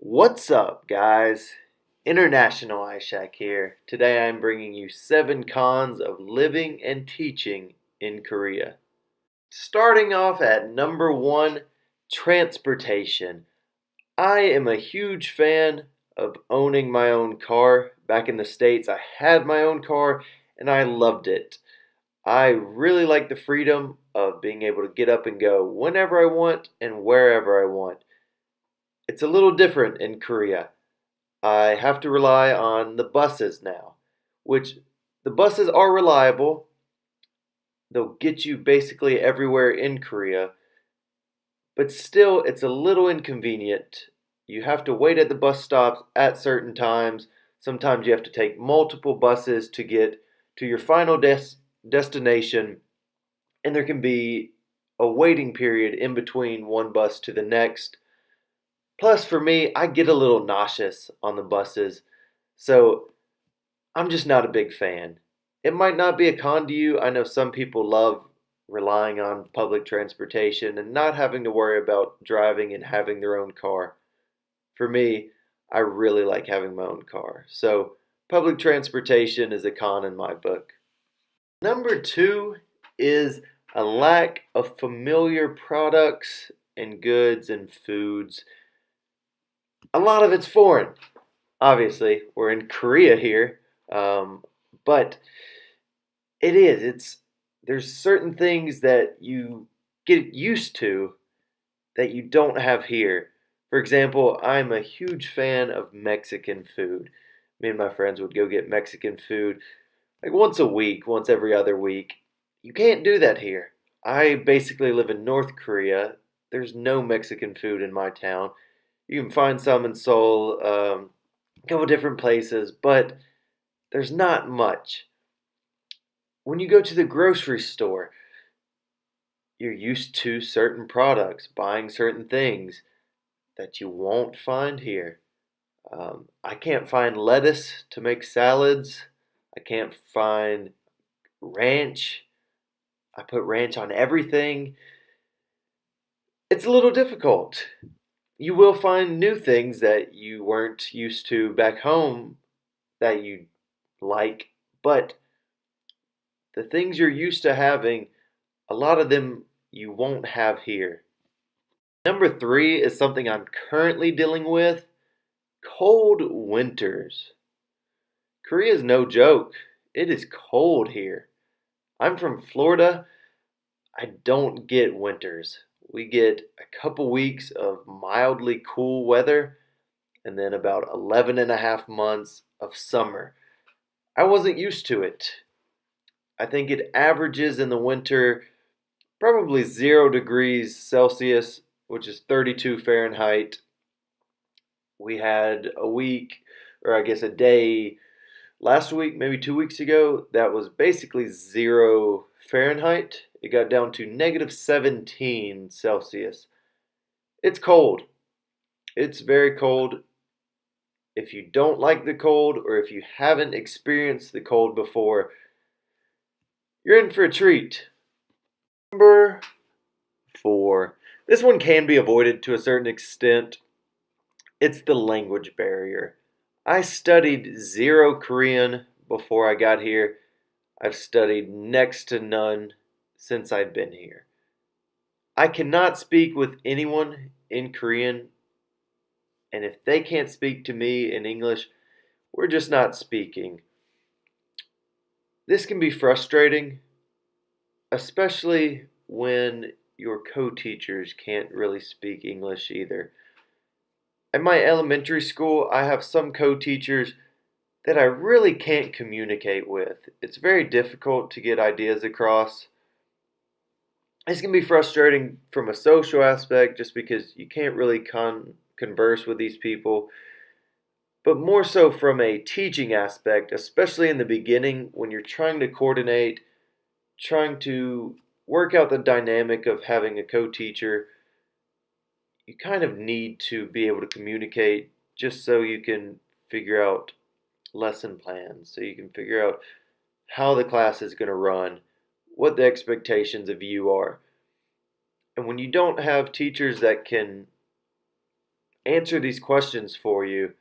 What's up, guys? International Ishak here. Today I'm bringing you 7 cons of living and teaching in Korea. Starting off at number 1, transportation. I am a huge fan of owning my own car. Back in the States, I had my own car and I loved it. I really like the freedom of being able to get up and go whenever I want and wherever I want. It's a little different in Korea. I have to rely on the buses now, which the buses are reliable. They'll get you basically everywhere in Korea, but still it's a little inconvenient. You have to wait at the bus stops at certain times. Sometimes you have to take multiple buses to get to your final destination, and there can be a waiting period in between one bus to the next. Plus, for me, I get a little nauseous on the buses, so I'm just not a big fan. It might not be a con to you. I know some people love relying on public transportation and not having to worry about driving and having their own car. For me, I really like having my own car. So, public transportation is a con in my book. Number 2 is a lack of familiar products and goods and foods. A lot of it's foreign. Obviously, we're in Korea here, but there's certain things that you get used to that you don't have here. For example, I'm a huge fan of Mexican food. Me and my friends would go get Mexican food like once a week, once every other week. You can't do that here. I basically live in North Korea. There's no Mexican food in my town. You can find some in Seoul, a couple different places, but there's not much. When you go to the grocery store, you're used to certain products, buying certain things that you won't find here. I can't find lettuce to make salads. I can't find ranch. I put ranch on everything. It's a little difficult. You will find new things that you weren't used to back home that you like, but the things you're used to having, a lot of them you won't have here. Number 3 is something I'm currently dealing with: cold winters. Korea is no joke. It is cold here. I'm from Florida. I don't get winters. We get a couple weeks of mildly cool weather and then about 11 and a half months of summer. I wasn't used to it. I think it averages in the winter probably 0 degrees Celsius, which is 32 Fahrenheit. We had a week, or I guess a day last week, maybe 2 weeks ago, that was basically 0 Fahrenheit. It got down to negative 17 Celsius. It's cold. It's very cold. If you don't like the cold, or if you haven't experienced the cold before, you're in for a treat. Number 4. This one can be avoided to a certain extent. It's the language barrier. I studied 0 Korean before I got here. I've studied next to none since I've been here. I cannot speak with anyone in Korean, and if they can't speak to me in English, we're just not speaking. This can be frustrating, especially when your co-teachers can't really speak English either. At my elementary school, I have some co-teachers that I really can't communicate with. It's very difficult to get ideas across. This can be frustrating from a social aspect just because you can't really converse with these people, but more so from a teaching aspect, especially in the beginning when you're trying to coordinate, trying to work out the dynamic of having a co-teacher. You kind of need to be able to communicate just so you can figure out lesson plans, so you can figure out how the class is going to run, what the expectations of you are. And when you don't have teachers that can answer these questions for you,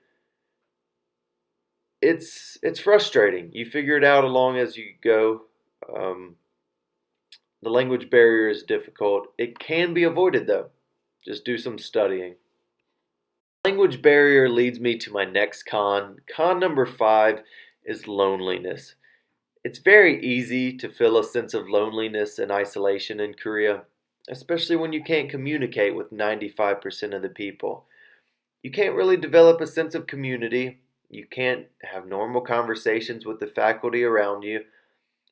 it's frustrating. You figure it out along as you go. Um, the language barrier is difficult. It can be avoided though. Just do some studying. Language barrier leads me to my next con. Con number 5 is loneliness. It's very easy to feel a sense of loneliness and isolation in Korea, especially when you can't communicate with 95% of the people. You can't really develop a sense of community. You can't have normal conversations with the faculty around you.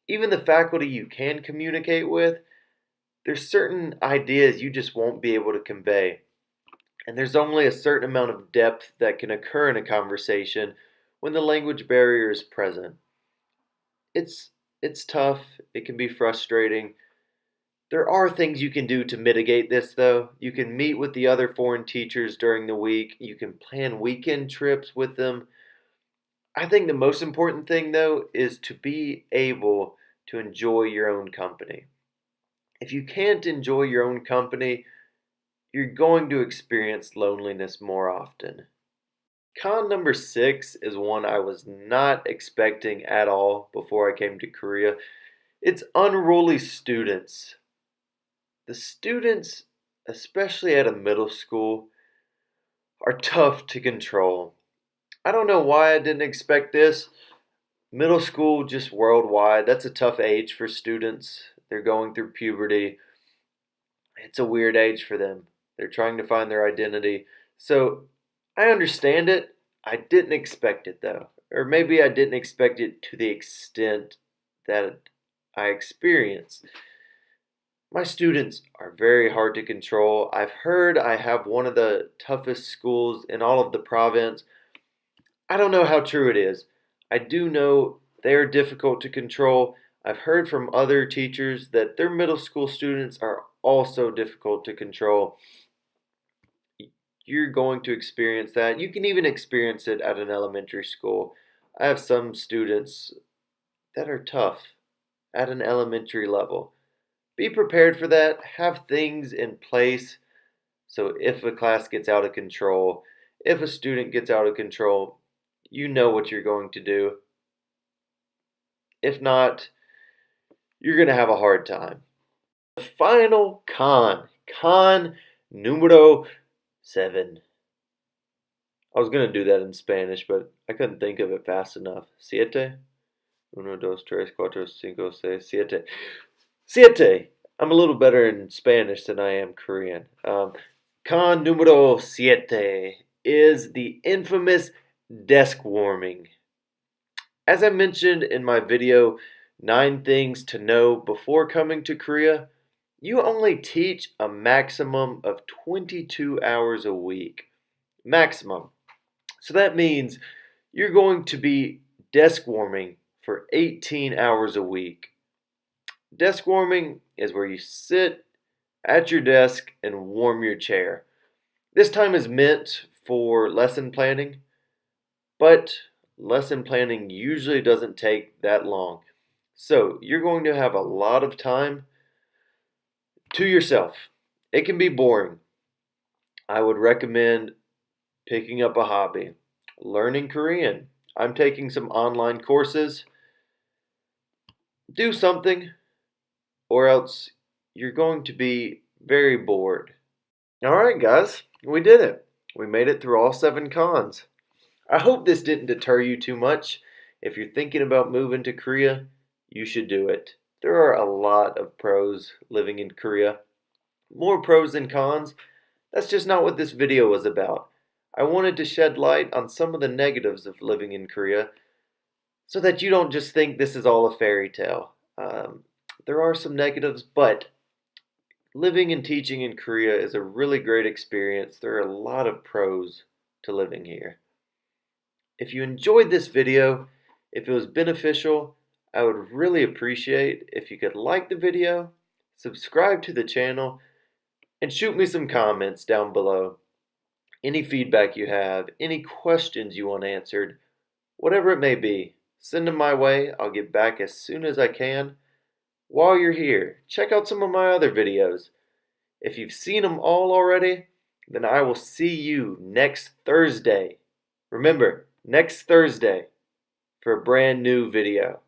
Even the faculty you can communicate with, there's certain ideas you just won't be able to convey. And there's only a certain amount of depth that can occur in a conversation when the language barrier is present. It's it's tough, it can be frustrating. There are things you can do to mitigate this though. You can meet with the other foreign teachers during the week. You can plan weekend trips with them. I think the most important thing though is to be able to enjoy your own company. If you can't enjoy your own company, you're going to experience loneliness more often. Con number 6 is one I was not expecting at all before I came to Korea. It's unruly students. The students, especially at a middle school, are tough to control. I don't know why I didn't expect this. Middle school, just worldwide, that's a tough age for students. They're going through puberty. It's a weird age for them. They're trying to find their identity. So I understand it. I didn't expect it though. Or maybe I didn't expect it to the extent that I experienced. My students are very hard to control. I've heard I have one of the toughest schools in all of the province. I don't know how true it is. I do know they're difficult to control. I've heard from other teachers that their middle school students are also difficult to control. You're going to experience that. You can even experience it at an elementary school. I have some students that are tough at an elementary level. Be prepared for that. Have things in place so if a class gets out of control, if a student gets out of control, you know what you're going to do. If not, you're going to have a hard time. The final con numero 7. I was going to do that in Spanish, but I couldn't think of it fast enough. Siete? Uno, dos, tres, cuatro, cinco, seis, siete. Siete! I'm a little better in Spanish than I am Korean. Con numero 7 is the infamous desk warming. As I mentioned in my video, 9 things to know before coming to Korea, you only teach a maximum of 22 hours a week. Maximum. So that means you're going to be desk warming for 18 hours a week. Desk warming is where you sit at your desk and warm your chair. This time is meant for lesson planning, but lesson planning usually doesn't take that long. So you're going to have a lot of time to yourself. It can be boring. I would recommend picking up a hobby, learning Korean. I'm taking some online courses. Do something, or else you're going to be very bored. Alright, guys, we did it. We made it through all 7 cons. I hope this didn't deter you too much. If you're thinking about moving to Korea, you should do it. There are a lot of pros living in Korea. More pros than cons. That's just not what this video was about. I wanted to shed light on some of the negatives of living in Korea so that you don't just think this is all a fairy tale. There are some negatives, but living and teaching in Korea is a really great experience. There are a lot of pros to living here. If you enjoyed this video, if it was beneficial, I would really appreciate if you could like the video, subscribe to the channel, and shoot me some comments down below. Any feedback you have, any questions you want answered, whatever it may be, send them my way. I'll get back as soon as I can. While you're here, check out some of my other videos. If you've seen them all already, then I will see you next Thursday. Remember, next Thursday for a brand new video.